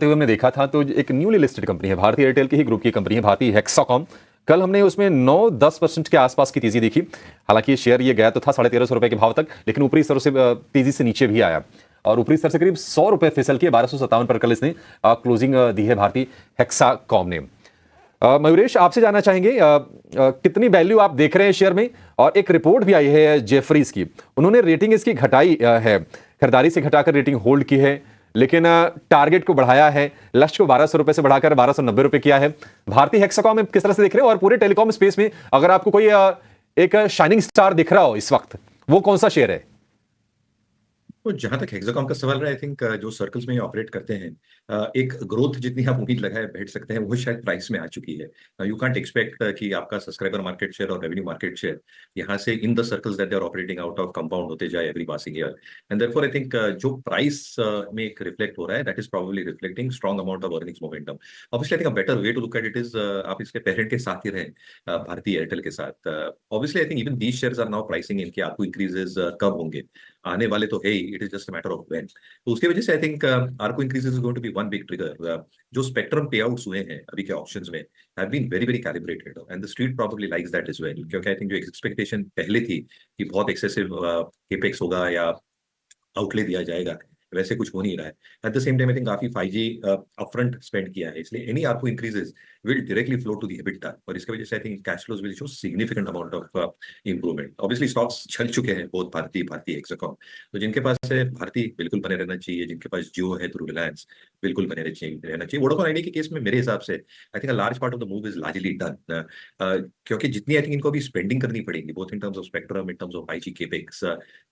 हुए हमने देखा था तो एक न्यूली लिस्टेड कंपनी है, भारतीय एयरटेल की ही ग्रुप की कंपनी है, भारतीय हेक्साकॉम। कल हमने उसमें 9-10% के आसपास की तेजी देखी। हालांकि शेयर ये गया तो था 1350 रुपए के भाव तक, लेकिन ऊपरी स्तर से तेजी से नीचे भी आया और ऊपरी स्तर से करीब 100 रुपए फिसल के 1257 पर कल इसने क्लोजिंग दी है भारतीय हेक्साकॉम ने। मयूरेश, आपसे जानना चाहेंगे कितनी वैल्यू आप देख रहे हैं शेयर में, और एक रिपोर्ट भी आई है जेफरीज की, उन्होंने रेटिंग इसकी घटाई है, खरीदारी से घटाकर रेटिंग होल्ड की है, लेकिन टारगेट को बढ़ाया है, लक्ष्य को 1200 रुपए से बढ़ाकर 1290 रुपए किया है। भारतीय हेक्साकॉम में किस तरह से देख रहे हो, और पूरे टेलीकॉम स्पेस में अगर आपको कोई एक शाइनिंग स्टार दिख रहा हो इस वक्त, वो कौन सा शेयर है? तो जहां तक हेक्साकॉम का सवाल है, आई थिंक जो सर्कल्स में ये ऑपरेट करते हैं, एक ग्रोथ जितनी आप उम्मीद लगाए बैठ सकते हैं वो शायद प्राइस में आ चुकी है। यू कांट एक्सपेक्ट कि आपका सब्सक्राइबर मार्केट शेयर और रेवेन्यू मार्केट शेयर यहाँ से in the circles that they are operating out of compound होते जाए every passing year. And therefore I think जो प्राइस में एक रिफ्लेक्ट हो रहा है, that is probably reflecting strong amount of earnings momentum. Obviously I think a better way to look at it is आप इसके पेरेंट के साथ ही रहें, भारतीय एयरटेल के साथ। Obviously I think even these shares are now pricing in कि आपको इंक्रीजेस कब होंगे, आने वाले तो है ही, it is just a matter of when. तो उसकी वजह से आई थिंक आरको increases is going to be one big trigger. जो स्पेक्ट्रम पे आउट्स हुए हैं अभी के ऑप्शंस में have been very very calibrated, and the street probably likes that as well, क्योंकि आई थिंक जो एक्सपेक्टेशन पहले थी कि बहुत एक्सेसिव केपेक्स होगा या आउटले दिया जाएगा, वैसे कुछ हो नहीं रहा है। At the same time I think काफी 5G अपफ्रंट स्पेंड किया है, इसलिए any ARPU increases will directly flow to the EBITDA, और इसकी वजह से I think cash flows will show significant amount of improvement. Obviously stocks चल चुके हैं बहुत, भारतीय हेक्साकॉम, तो जिनके पास है भारतीय बिल्कुल बने रहना चाहिए, जिनके पास जियो है थ्रू रिलायंस बिल्कुल बने रहना चाहिए। वोडाफोन आइडिया के केस में मेरे हिसाब से I think a large part of the move is largely done, क्योंकि जितनी आई थिंक इनको अभी स्पेंडिंग करनी पड़ेगी both in terms of spectrum, in terms of 5G capex,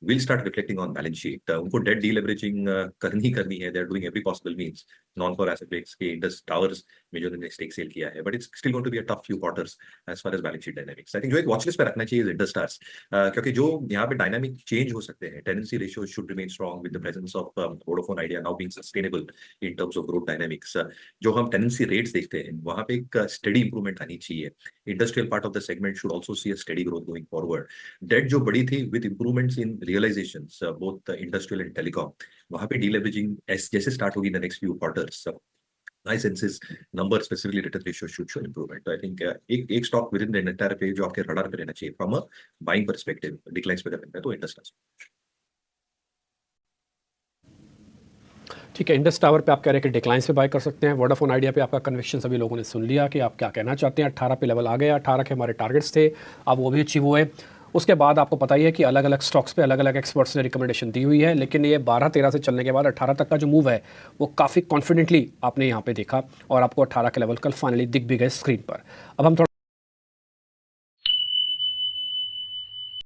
will start reflecting on balance sheet. उनको डेट डीलेवरेजिंग करनी है, they are doing every possible means, non core asset base के Indus Towers में जो उन्होंने स्टेक सेल किया है, but it's still going to B a tough few quarters as far as balance sheet dynamics. I think जो एक watch list पे रखना चाहिए इंडस स्टार्स, क्योंकि जो यहाँ पे डायनामिक चेंज हो सकते हैं, tendency ratio should remain strong with the presence of Vodafone idea now being sustainable in terms of growth dynamics. जो हम टेंडेंसी रेट्स देखते हैं वहां पे एक स्टडी इंप्रूवमेंट आनी चाहिए। Industrial part of the segment should also see a steady growth going forward. Debt जो बड़ी थी with improvements in realisations both industrial and telecom, वहां पे डीलेवरेजिंग जैसे स्टार्ट होगी in the next few quarters, my sense is number specifically return ratio should show improvement. So I think एक stock with in the entire पे जो आपके radar पे रहना चाहिए from a buying perspective, declines पे करना है तो इंडस टावर्स। ठीक है, इंडस टावर पे आप कह रहे हैं कि डिक्लाइंस पे बाय कर सकते हैं। वोडाफोन आइडिया पे आपका कन्विक्शन सभी लोगों ने सुन लिया कि आप क्या कहना चाहते हैं। 18 पे लेवल आ गया, 18 के हमारे टारगेट्स थे, अब वो भी अचीव हुए। उसके बाद आपको पता ही है कि अलग अलग स्टॉक्स पे अलग अलग एक्सपर्ट्स ने रिकमेंडेशन दी हुई है, लेकिन ये 12-13 से चलने के बाद 18 तक का जो मूव है वो काफ़ी कॉन्फिडेंटली आपने यहाँ पे देखा, और आपको 18 के लेवल कल फाइनली दिख भी गए स्क्रीन पर। अब हम थोड़ा